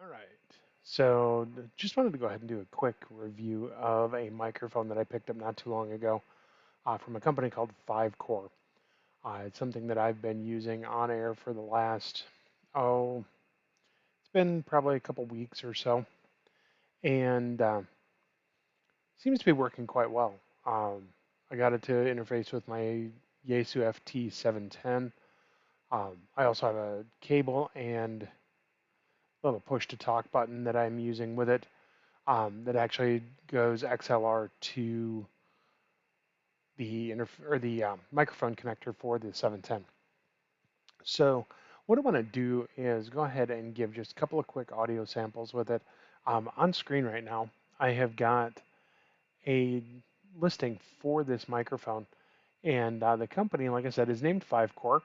All right. So just wanted to go ahead and do a quick review of a microphone that I picked up not too long ago from a company called Five Core. It's something that I've been using on air for the last, it's been probably a couple weeks or so, and seems to be working quite well. Um, I got it to interface with my Yaesu FT710. I also have a cable and a little push to talk button that I'm using with it that actually goes XLR to the microphone connector for the 710. So what I want to do is go ahead and give just a couple of quick audio samples with it. On screen right now, I have got a listing for this microphone, and the company, like I said, is named Five Core.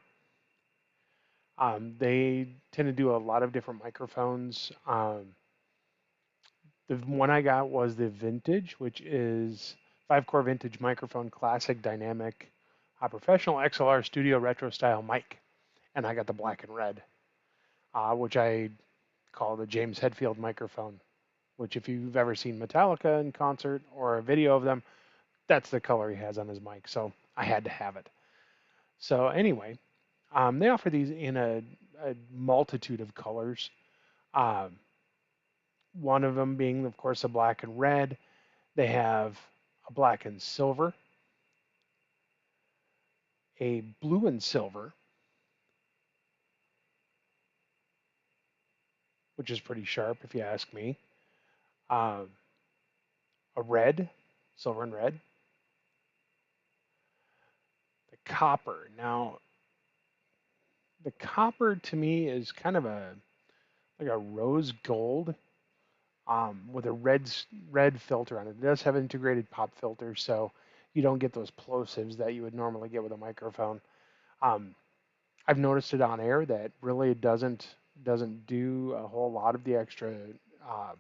They tend to do a lot of different microphones. The one I got was the Vintage, which is 5 core Vintage microphone, classic dynamic, professional XLR studio retro style mic. And I got the black and red, which I call the James Hetfield microphone, which if you've ever seen Metallica in concert or a video of them, that's the color he has on his mic. So I had to have it. So anyway, they offer these in a multitude of colors. Um, one of them being, of course, a black and red. They have a black and silver, a blue and silver, which is pretty sharp if you ask me, um, a red, silver and red, the copper. Now, the copper to me is kind of a like a rose gold with a red filter on it. It does have integrated pop filters, so you don't get those plosives that you would normally get with a microphone. Um, I've noticed it on air that really it doesn't do a whole lot of the uh,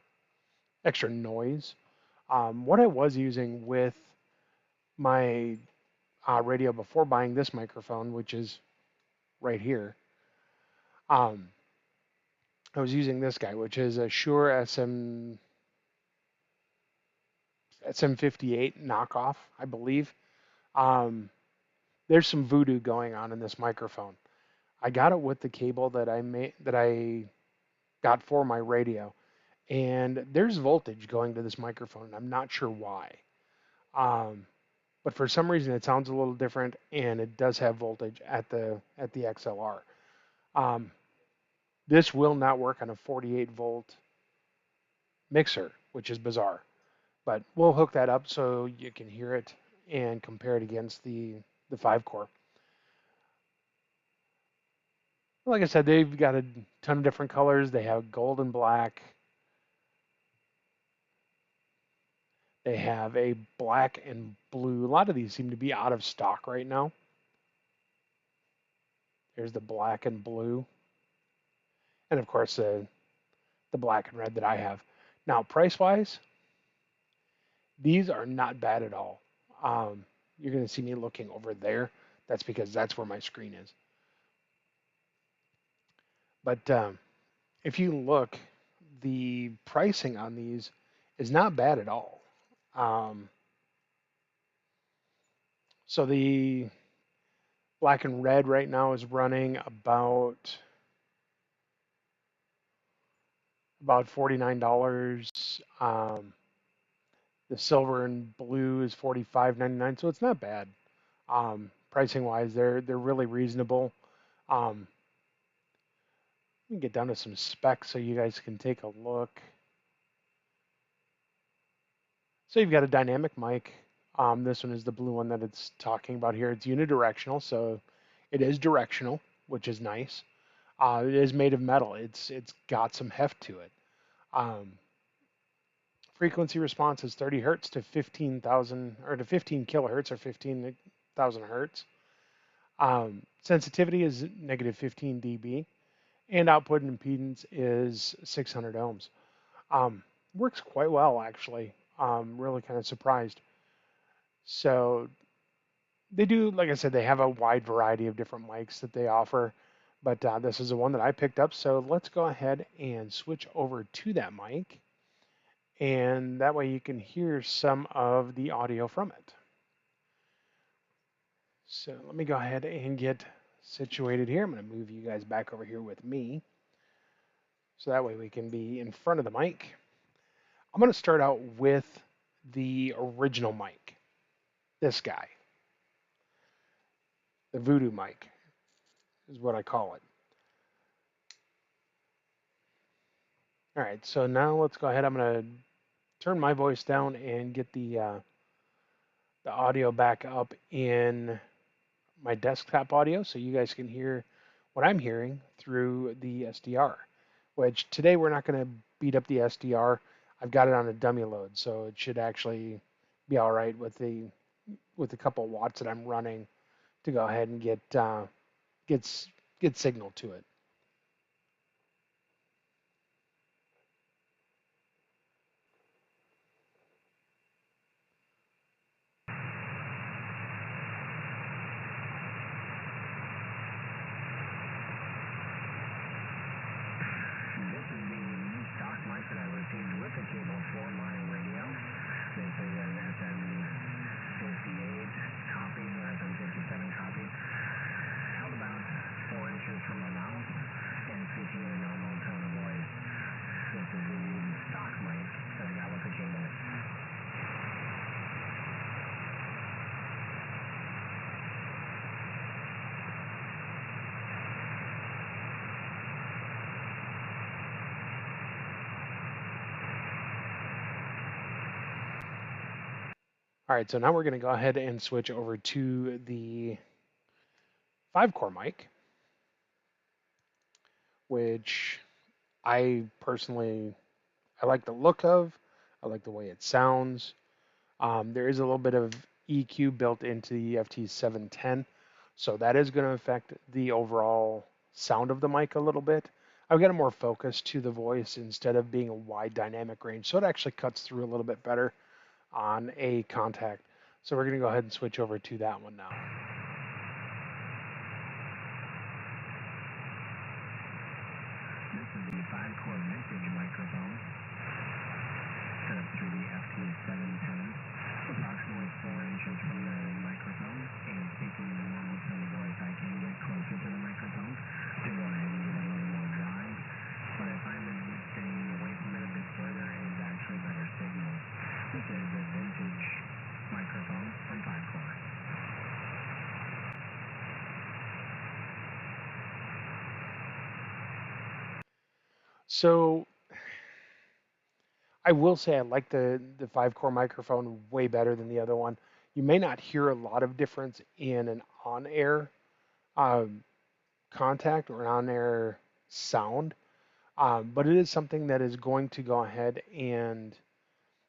extra noise. What I was using with my radio before buying this microphone, which is right here, um, I was using this guy, which is a Shure SM58 knockoff, I believe. Um, there's some voodoo going on in this microphone. I got it with the cable that I got for my radio, and there's voltage going to this microphone. And I'm not sure why. Um, but for some reason it sounds a little different, and it does have voltage at the XLR. Um, this will not work on a 48 volt mixer, which is bizarre. But we'll hook that up so you can hear it and compare it against the 5 core. Like I said, they've got a ton of different colors. They have gold and black. They have a black and blue. A lot of these seem to be out of stock right now. There's the black and blue, and of course the black and red that I have. Now, price wise, these are not bad at all. You're going to see me looking over there. That's because that's where my screen is. But if you look, the pricing on these is not bad at all. Um, so the black and red right now is running about $49. The silver and blue is 45.99, so it's not bad. Pricing wise, they're really reasonable. Um, we can get down to some specs so you guys can take a look. So you've got a dynamic mic. This one is the blue one that it's talking about here. It's unidirectional, so it is directional, which is nice. It is made of metal. It's got some heft to it. Um, frequency response is 30 hertz to 15,000 or to 15 kilohertz or 15,000 hertz. Sensitivity is negative 15 dB, and output impedance is 600 ohms. Um, works quite well, actually. Really kind of surprised. So they do, like I said, they have a wide variety of different mics that they offer. but this is the one that I picked up. So let's go ahead and switch over to that mic, and that way you can hear some of the audio from it. So let me go ahead and get situated here. I'm going to move you guys back over here with me, so that way we can be in front of the mic. I'm going to start out with the original mic, this guy, the Voodoo mic is what I call it. All right, so now let's go ahead. I'm going to turn my voice down and get the audio back up in my desktop audio so you guys can hear what I'm hearing through the SDR, which today we're not going to beat up the SDR. I've got it on a dummy load, so it should actually be all right with the couple watts that I'm running to go ahead and get signal to it. All right, so now we're going to go ahead and switch over to the 5-core mic, which I personally I like the look of. I like the way it sounds. There is a little bit of EQ built into the FT710, so that is going to affect the overall sound of the mic a little bit. I've got a more focus to the voice instead of being a wide dynamic range, so it actually cuts through a little bit better on a contact. So we're going to go ahead and switch over to that one now. This is the 5-core vintage microphone set up through the FT710, approximately 4 inches from the microphone, and speaking in a normal tone of voice, I can get closer to the microphone to go ahead and get a little more drive, but if I'm staying away from it a bit further, it is actually better signal. This is a vintage microphone from 5-core. So I will say I like the 5-core microphone way better than the other one. You may not hear a lot of difference in an on-air contact or an on-air sound, but it is something that is going to go ahead and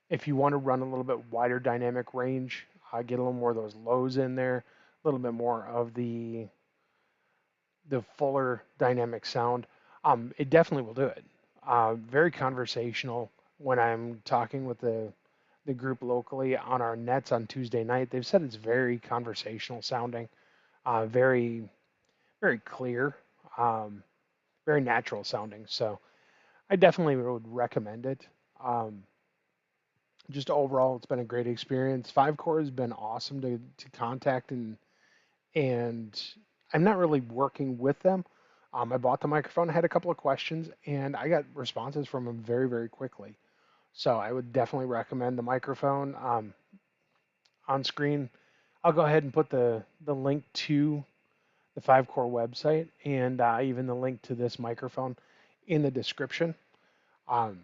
if you want to run a little bit wider dynamic range, get a little more of those lows in there, a little bit more of the fuller dynamic sound, it definitely will do it. Very conversational when I'm talking with the group locally on our nets on Tuesday night. They've said it's very conversational sounding, very very clear, um, very natural sounding. So I definitely would recommend it. Just overall, it's been a great experience. 5-core has been awesome to contact and I'm not really working with them. I bought the microphone, had a couple of questions, and I got responses from them very, very quickly. So I would definitely recommend the microphone on screen. I'll go ahead and put the link to the 5-core website and even the link to this microphone in the description. Um,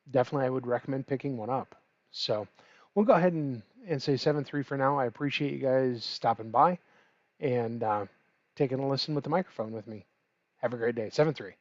Definitely, I would recommend picking one up. So we'll go ahead and say 7-3 for now. I appreciate you guys stopping by and taking a listen with the microphone with me. Have a great day. 7-3.